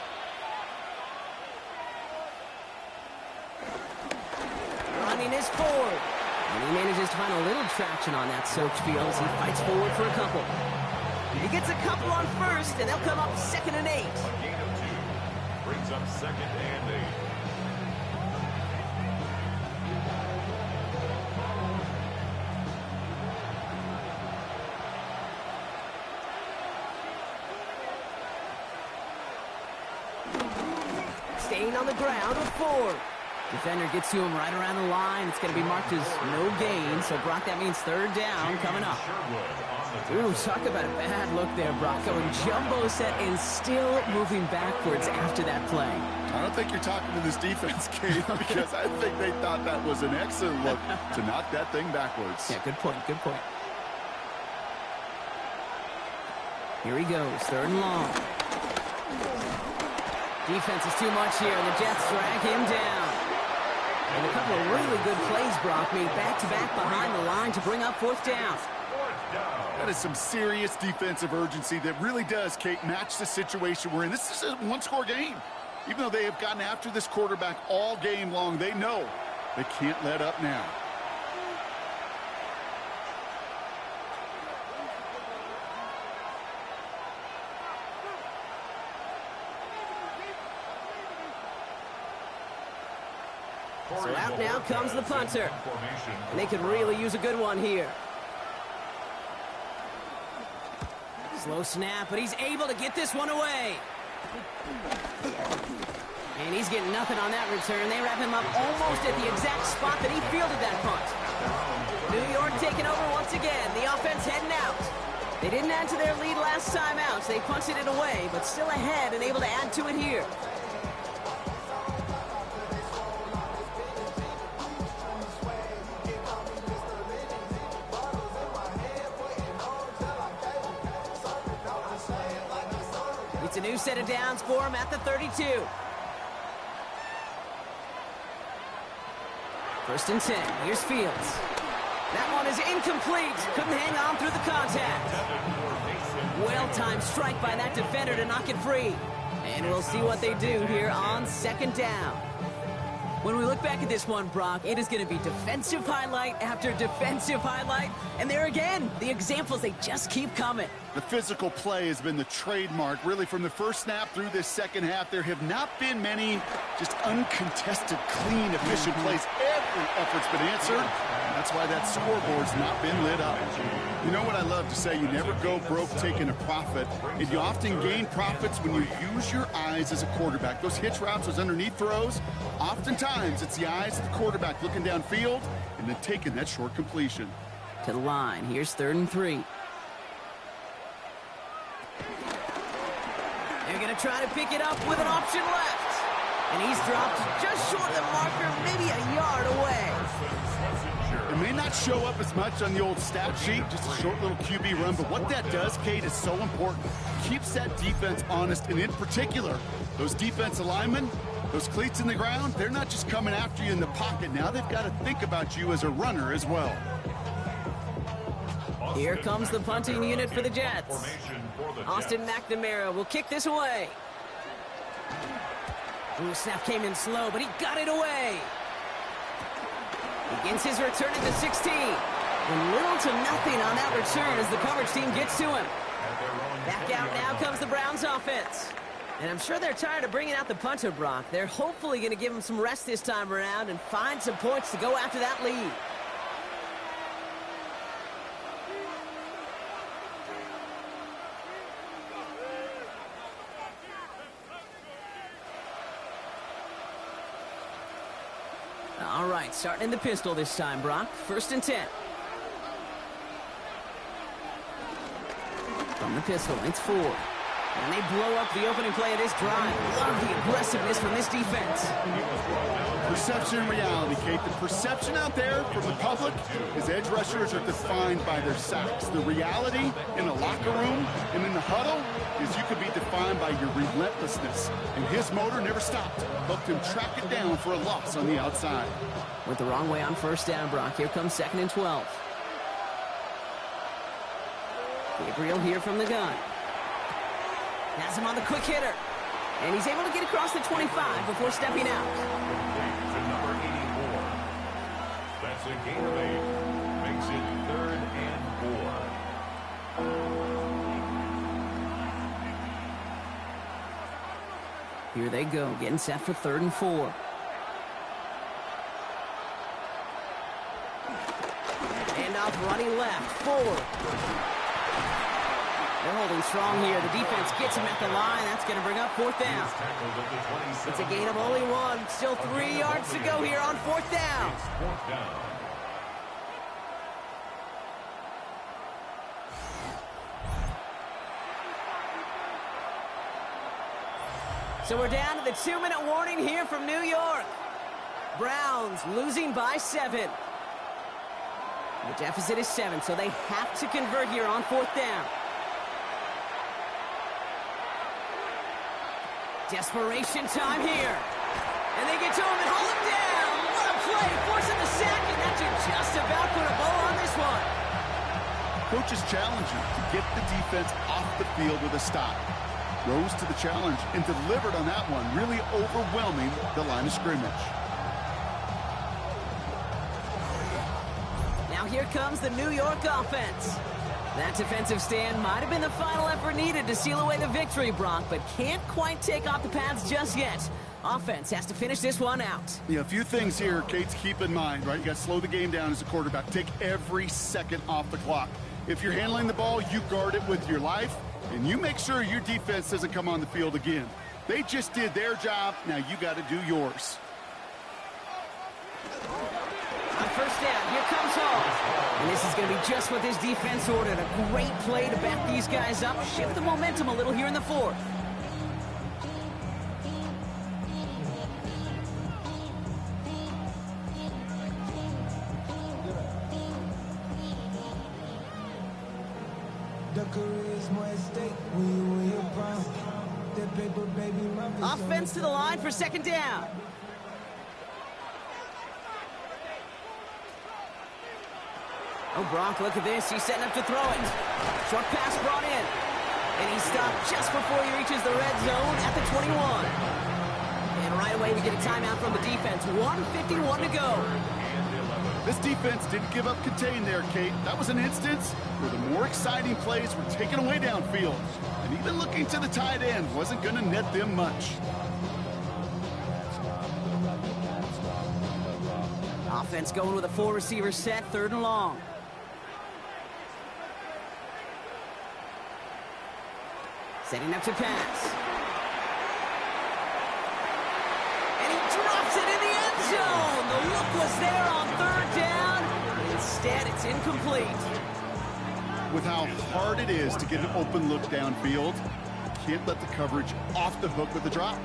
Running is forward. And he manages to find a little traction on that soaked field as he fights forward for a couple. He gets a couple on 1st, and they'll come up 2nd and 8. A gain of 2 brings up 2nd and 8. Staying on the ground with Ford. Defender gets to him right around the line. It's going to be marked as no gain. So, Brock, that means third down coming up. Ooh, talk about a bad look there, Brock. Going jumbo set and still moving backwards after that play. I don't think you're talking to this defense, Kate, because I think they thought that was an excellent look to knock that thing backwards. Yeah, good point, good point. Here he goes, third and long. Defense is too much here, and the Jets drag him down. And a couple of really good plays, Brock, made back-to-back behind the line to bring up fourth down. That is some serious defensive urgency that really does, Kate, match the situation we're in. This is a one-score game. Even though they have gotten after this quarterback all game long, they know they can't let up now. So out now comes the punter. And they could really use a good one here. Slow snap, but he's able to get this one away. And he's getting nothing on that return. They wrap him up almost at the exact spot that he fielded that punt. New York taking over once again. The offense heading out. They didn't add to their lead last time out, so they punted it away, but still ahead and able to add to it here. It's a new set of downs for him at the 32. First and 10. Here's Fields. That one is incomplete. Couldn't hang on through the contact. Well-timed strike by that defender to knock it free. And we'll see what they do here on second down. When we look back at this one, Brock, it is going to be defensive highlight after defensive highlight. And there again, the examples, they just keep coming. The physical play has been the trademark, really, from the first snap through this second half. There have not been many just uncontested, clean, efficient plays. Every effort's been answered. That's why that scoreboard's not been lit up. You know what I love to say? You never go broke taking a profit, and you often gain profits when you use your eyes as a quarterback. Those hitch routes, those underneath throws, oftentimes it's the eyes of the quarterback looking downfield and then taking that short completion. To the line. Here's third and 3. They're going to try to pick it up with an option left. And he's dropped just short of the marker, maybe a yard away. It may not show up as much on the old stat sheet, just a short little QB run, but what that does, Kate, is so important. Keeps that defense honest, and in particular, those defensive linemen, those cleats in the ground, they're not just coming after you in the pocket. Now they've got to think about you as a runner as well. Here comes the punting unit for the Jets. Austin McNamara will kick this away. Ooh, snap came in slow, but he got it away. Begins his return at the 16. And little to nothing on that return as the coverage team gets to him. Back out now comes the Browns offense. And I'm sure they're tired of bringing out the punter, Brock. They're hopefully going to give him some rest this time around and find some points to go after that lead. All right, starting in the pistol this time, Brock. First and 10. From the pistol, it's 4. And they blow up the opening play of this drive. Love the aggressiveness from this defense. Perception and reality, Kate. The perception out there from the public is edge rushers are defined by their sacks. The reality in the locker room and in the huddle is you could be defined by your relentlessness. And his motor never stopped. Helped him track it down for a loss on the outside. Went the wrong way on first down, Brock. Here comes second and 12. Gabriel here from the gun. Has him on the quick hitter. And he's able to get across the 25 before stepping out. To number 84. That's a gain of 8. Makes it 3rd and 4. Here they go, getting set for 3rd and 4. And off running left, 4. They're holding strong here. The defense gets him at the line. That's going to bring up fourth down. Tackled at the 27. It's a gain of only one. Still 3 yards to go here on fourth down. Fourth down. So we're down to the 2-minute warning here from New York. Browns losing by 7. The deficit is 7, so they have to convert here on fourth down. Desperation time here. And they get to him and haul him down. What a play, forcing the sack, and that should just about put a bow on this one. Coach's challenge you to get the defense off the field with a stop. Rose to the challenge and delivered on that one, really overwhelming the line of scrimmage. Now here comes the New York offense. That defensive stand might have been the final effort needed to seal away the victory, Brock, but can't quite take off the pads just yet. Offense has to finish this one out. Yeah, a few things here, Kate, to keep in mind, right? You got to slow the game down as a quarterback. Take every second off the clock. If you're handling the ball, you guard it with your life, and you make sure your defense doesn't come on the field again. They just did their job. Now you got to do yours. On first down, here comes Hall. And this is going to be just what this defense ordered. A great play to back these guys up, shift the momentum a little here in the fourth. Offense to the line for second down. Oh, Brock, look at this. He's setting up to throw it. Short pass brought in. And he stopped just before he reaches the red zone at the 21. And right away we get a timeout from the defense. 1:51 to go. This defense didn't give up contain there, Kate. That was an instance where the more exciting plays were taken away downfield. And even looking to the tight end wasn't going to net them much. Offense going with a 4-receiver set, 3rd and long. Setting up to pass. And he drops it in the end zone. The look was there on 3rd down. Instead, it's incomplete. With how hard it is to get an open look downfield, you can't let the coverage off the hook with the drop.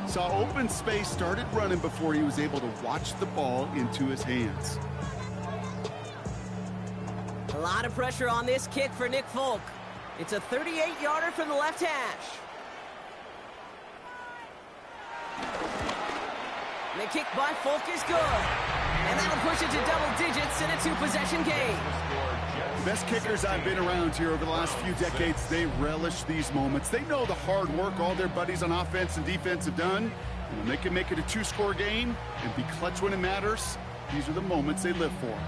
Saw open space, started running before he was able to watch the ball into his hands. A lot of pressure on this kick for Nick Folk. It's a 38-yarder from the left hash. And the kick by Folk is good. And that'll push it to double digits in a 2-possession game. The best kickers I've been around here over the last few decades, they relish these moments. They know the hard work all their buddies on offense and defense have done. And when they can make it a 2-score game and be clutch when it matters, these are the moments they live for.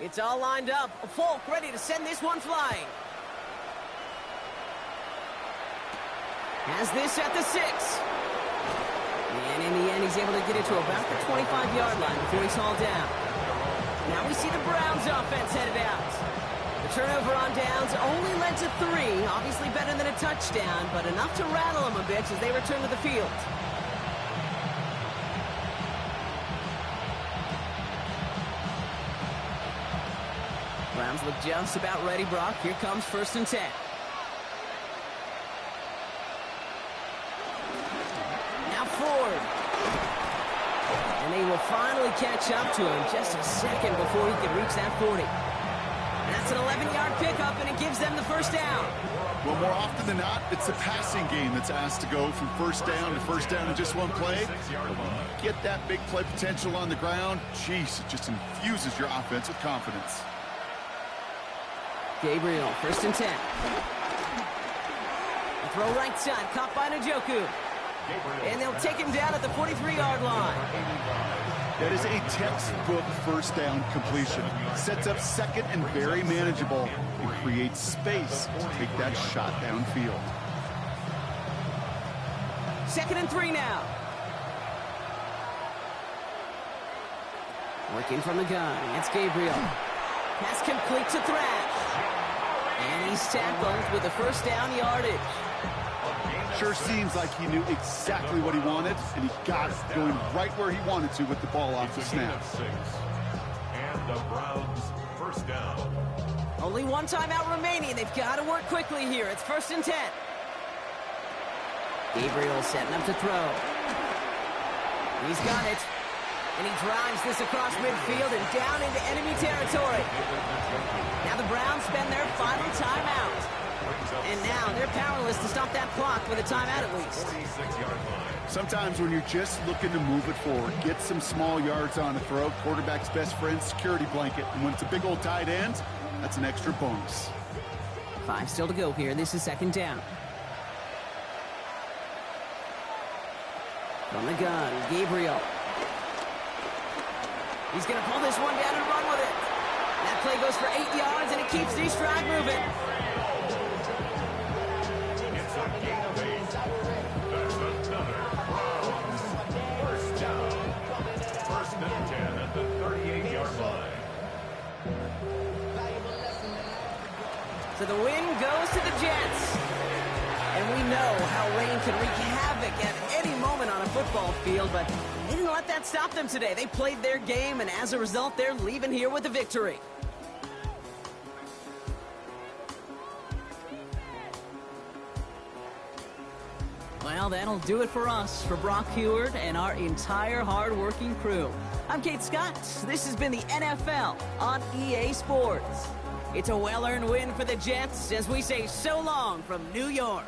It's all lined up. Folk ready to send this one flying. Has this at the 6. And in the end, he's able to get it to about the 25-yard line before he's hauled down. Now we see the Browns offense headed out. The turnover on downs only led to 3. Obviously better than a touchdown, but enough to rattle them a bit as they return to the field. Browns look just about ready, Brock. Here comes 1st and 10. Now Ford. And they will finally catch up to him just a second before he can reach that 40. And that's an 11-yard pickup, and it gives them the 1st down. Well, more often than not, it's a passing game that's asked to go from 1st down to 1st down in just one play. But when you get that big play potential on the ground, geez, it just infuses your offense with confidence. Gabriel, 1st and 10. A throw right side, caught by Njoku. And they'll take him down at the 43-yard line. That is a textbook first down completion. Sets up second and very manageable and creates space to take that shot downfield. 2nd and 3 now. Working from the gun. It's Gabriel. Pass complete to Thrash. And he's tackled with the first down yardage. Sure seems like he knew exactly what he wanted, and he got it, going right where he wanted to with the ball off the snap. And the Browns first down. Only one timeout remaining. They've got to work quickly here. It's 1st and 10. Gabriel setting up to throw. He's got it. And he drives this across midfield and down into enemy territory. Now the Browns spend their final timeout. And now they're powerless to stop that clock with a timeout at least. Sometimes when you're just looking to move it forward, get some small yards on a throw, quarterback's best friend, security blanket. And when it's a big old tight end, that's an extra bonus. 5 still to go here. This is 2nd down. From the gun, Gabriel. He's going to pull this one down and run with it. That play goes for 8 yards, and it keeps these drive moving. It's a gain of 8. That's another Browns first down. 1st and 10 at the 38-yard line. So the win goes to the Jets. And we know how rain can wreak havoc at any moment on a football field, but they didn't let that stop them today. They played their game, and as a result, they're leaving here with a victory. Well, that'll do it for us, for Brock Heward and our entire hard-working crew. I'm Kate Scott. This has been the NFL on EA Sports. It's a well-earned win for the Jets as we say so long from New York.